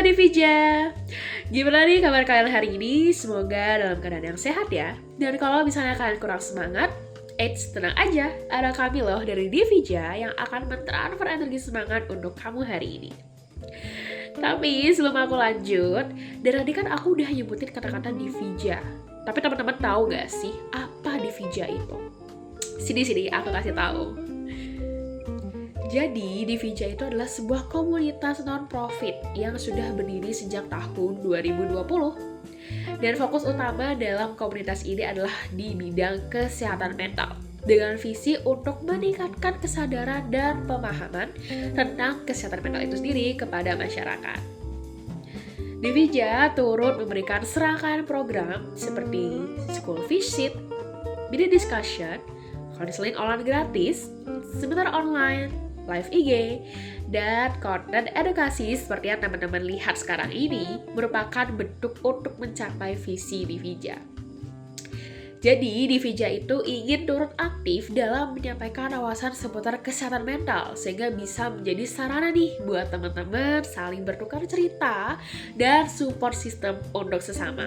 Sobat Divija, gimana nih kabar kalian hari ini? Semoga dalam keadaan yang sehat ya. Dan kalau misalnya kalian kurang semangat, tenang aja, ada kami loh dari Divija yang akan mentransfer energi semangat untuk kamu hari ini. Tapi sebelum aku lanjut, dari tadi kan aku udah nyebutin kata-kata Divija. Tapi teman-teman tahu gak sih apa Divija itu? Sini aku kasih tahu. Jadi, Divija itu adalah sebuah komunitas non-profit yang sudah berdiri sejak tahun 2020. Dan fokus utama dalam komunitas ini adalah di bidang kesehatan mental, dengan visi untuk meningkatkan kesadaran dan pemahaman tentang kesehatan mental itu sendiri kepada masyarakat. Divija turut memberikan serangkaian program seperti school visit, mini discussion, counseling online gratis, seminar online, live IG, dan konten edukasi seperti yang teman-teman lihat sekarang ini merupakan bentuk untuk mencapai visi Divija. Jadi, Divija itu ingin turut aktif dalam menyampaikan wawasan seputar kesehatan mental sehingga bisa menjadi sarana nih buat teman-teman saling bertukar cerita dan support system untuk sesama.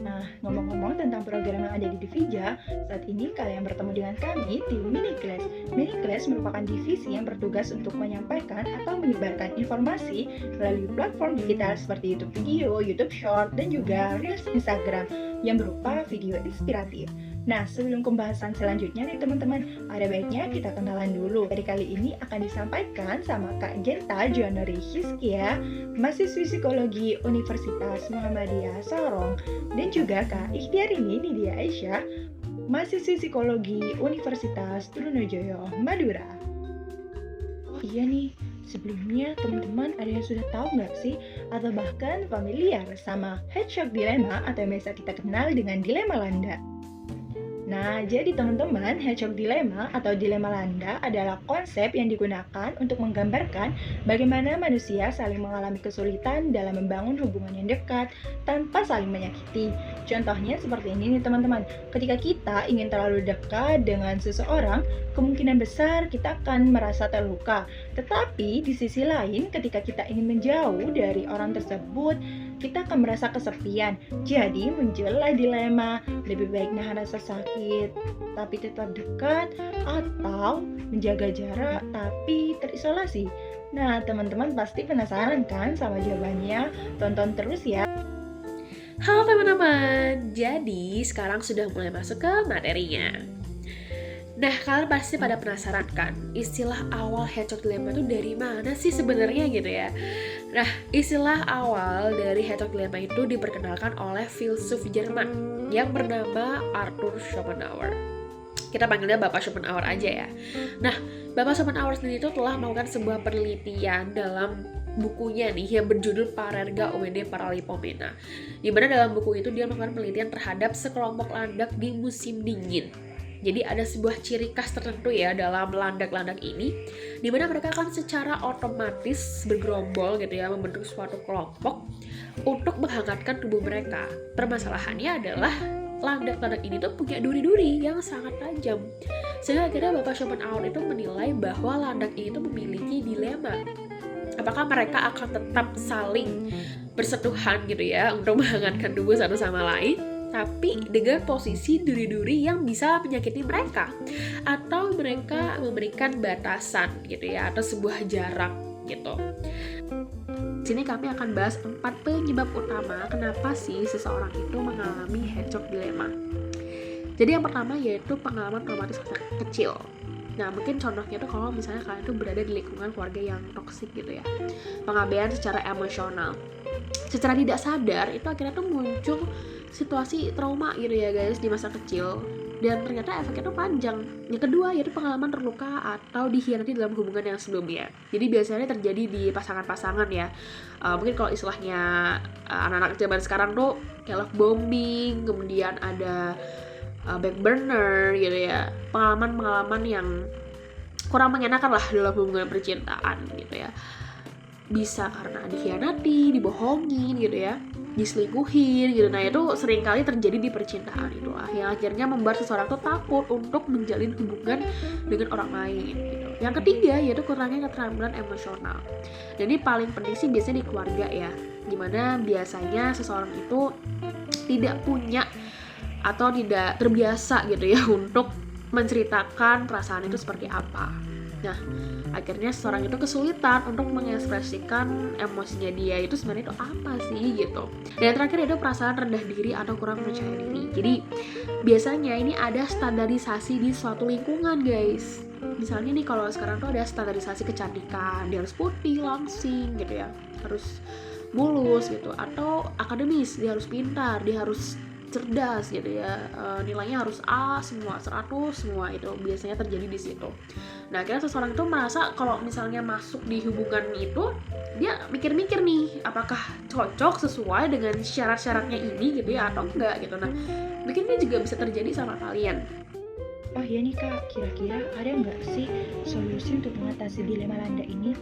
Nah, ngomong-ngomong tentang program yang ada di Divija, saat ini kalian bertemu dengan kami di Mini Class. Mini Class merupakan divisi yang bertugas untuk menyampaikan atau menyebarkan informasi melalui platform digital seperti YouTube Video, YouTube Short, dan juga Reels Instagram yang berupa video inspiratif. Nah, sebelum pembahasan selanjutnya nih teman-teman, ada baiknya kita kenalan dulu. Dari kali ini akan disampaikan sama Kak Genta Joanori Hiskia, mahasiswi psikologi Universitas Muhammadiyah Sorong, dan juga Kak Ikhtiarini Nidia Aisyah, mahasiswi psikologi Universitas Trunojoyo Madura. Oh iya nih, sebelumnya teman-teman ada yang sudah tahu nggak sih atau bahkan familiar sama Hedgehog Dilemma atau yang biasa kita kenal dengan dilema landa? Nah, jadi teman-teman, Hedgehog Dilemma atau dilema landa adalah konsep yang digunakan untuk menggambarkan bagaimana manusia saling mengalami kesulitan dalam membangun hubungan yang dekat tanpa saling menyakiti. Contohnya seperti ini nih teman-teman, ketika kita ingin terlalu dekat dengan seseorang, kemungkinan besar kita akan merasa terluka. Tetapi di sisi lain, ketika kita ingin menjauh dari orang tersebut, kita akan merasa kesepian. Jadi muncullah dilema, lebih baik nahan rasa sakit tapi tetap dekat atau menjaga jarak tapi terisolasi. Nah, teman-teman pasti penasaran kan sama jawabannya? Tonton terus ya. Halo teman-teman, jadi sekarang sudah mulai masuk ke materinya. Nah, kalian pasti pada penasaran kan, istilah awal Hedgehog Dilemma itu dari mana sih sebenarnya gitu ya? Nah, istilah awal dari Hedgehog Dilemma itu diperkenalkan oleh filsuf Jerman yang bernama Arthur Schopenhauer. Kita panggilnya Bapak Schopenhauer aja ya. Nah, Bapak Schopenhauer sendiri itu telah melakukan sebuah penelitian dalam bukunya nih yang berjudul Parerga UND Paralipomena. Di mana dalam buku itu dia melakukan penelitian terhadap sekelompok landak di musim dingin. Jadi ada sebuah ciri khas tertentu ya dalam landak-landak ini, di mana mereka akan secara otomatis bergerombol gitu ya, membentuk suatu kelompok untuk menghangatkan tubuh mereka. Permasalahannya adalah landak-landak ini tuh punya duri-duri yang sangat tajam. Sehingga akhirnya Bapak Schopenhauer itu menilai bahwa landak ini tuh memiliki dilema. Apakah mereka akan tetap saling bersentuhan gitu ya untuk menghangatkan tubuh satu sama lain, tapi dengan posisi duri-duri yang bisa menyakiti mereka, atau mereka memberikan batasan gitu ya, atau sebuah jarak gitu. Sini kami akan bahas 4 penyebab utama kenapa sih seseorang itu mengalami Hedgehog Dilemma. Jadi yang pertama yaitu pengalaman traumatis masa kecil. Nah, mungkin contohnya tuh kalau misalnya kalian tuh berada di lingkungan keluarga yang toksik gitu ya, pengabaian secara emosional, secara tidak sadar itu akhirnya tuh muncul situasi trauma gitu ya guys di masa kecil, dan ternyata efeknya tuh panjang. Yang kedua yaitu pengalaman terluka atau dikhianati dalam hubungan yang sebelumnya. Jadi biasanya terjadi di pasangan-pasangan ya. Mungkin kalau istilahnya anak-anak zaman sekarang tuh kayak love bombing, kemudian ada back burner gitu ya. Pengalaman-pengalaman yang kurang mengenakan lah dalam hubungan percintaan gitu ya. Bisa karena dikhianati, dibohongin gitu ya. diselingkuhin gitu. Nah itu seringkali terjadi di percintaan itu lah, yang akhirnya membuat seseorang tuh takut untuk menjalin hubungan dengan orang lain gitu. Yang ketiga yaitu kurangnya keterampilan emosional. Jadi paling penting sih biasanya di keluarga ya, dimana biasanya seseorang itu tidak punya atau tidak terbiasa gitu ya untuk menceritakan perasaan itu seperti apa. Nah, akhirnya seseorang itu kesulitan untuk mengekspresikan emosinya dia itu sebenarnya itu apa sih gitu. Dan yang terakhir itu perasaan rendah diri atau kurang percaya diri. Jadi biasanya ini ada standarisasi di suatu lingkungan guys. Misalnya nih kalau sekarang tuh ada standarisasi kecantikan, dia harus putih, langsing gitu ya, harus mulus gitu, atau akademis, dia harus pintar, dia harus cerdas gitu ya, nilainya harus A semua, 100 semua, itu biasanya terjadi di situ. Nah akhirnya seseorang itu merasa kalau misalnya masuk di hubungan itu, dia mikir-mikir nih apakah cocok sesuai dengan syarat-syaratnya ini gitu ya atau enggak gitu. Nah mungkin ini juga bisa terjadi sama kalian. Oh iya nih Kak, kira-kira ada nggak sih solusi untuk mengatasi dilema Landa ini?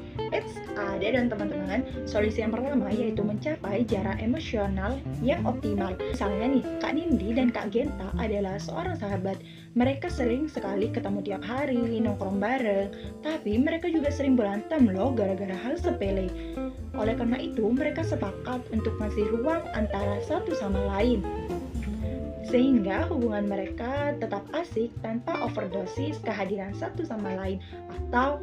Ada dan teman-teman. Solusi yang pertama yaitu mencapai jarak emosional yang optimal. Misalnya nih, Kak Nindi dan Kak Genta adalah seorang sahabat. Mereka sering sekali ketemu tiap hari, nongkrong bareng. Tapi mereka juga sering berantem loh gara-gara hal sepele. Oleh karena itu, mereka sepakat untuk ngasih ruang antara satu sama lain, sehingga hubungan mereka tetap asik tanpa overdosis kehadiran satu sama lain atau